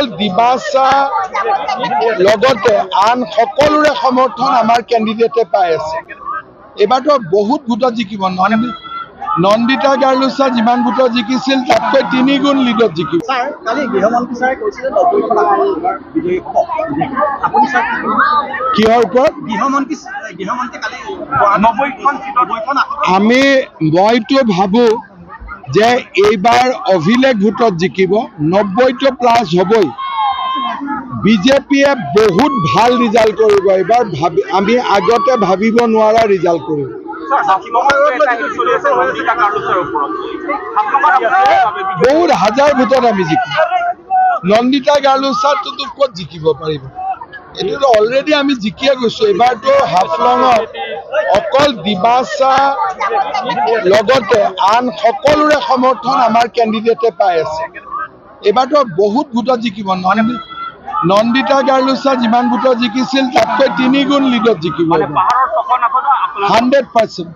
অকল দিবাচা লগতে আন সকলোৰে সমৰ্থন আমাৰ কেণ্ডিডেটে পাই আছে। এবাৰতো বহুত ভোটত জিকিব। নন্দিতা গাৰ্লুচা যিমান ভোটত জিকিছিল তাতকৈ 3 গুণ লিডত জিকিব। কিহৰ ওপৰত মইতো ভাবো যে এইবাৰ অভিলেখ ভোটত জিকিব, 90টো প্লাছ হ'বই। বিজেপিয়ে বহুত ভাল ৰিজাল্ট কৰিব এইবাৰ, আমি আগতে ভাবিব নোৱাৰা ৰিজাল্ট কৰিব। বহুত হাজাৰ ভোটত আমি জিকিম। নন্দিতা গাৰ্লুচাটোতো ক'ত জিকিব পাৰিব? এইটোতো অলৰেডি আমি জিকিয়ে গৈছো। এবাৰতো হাফলঙত অকল দিবাচা লগতে আন সকলোৰে সমৰ্থন আমাৰ কেণ্ডিডেটে পাই আছে। এবাৰতো বহুত ভোটত জিকিব। নন্দিতা গাৰ্লুচা যিমান ভোটত জিকিছিল তাতকৈ 3 গুণ লিডত জিকিব 100%।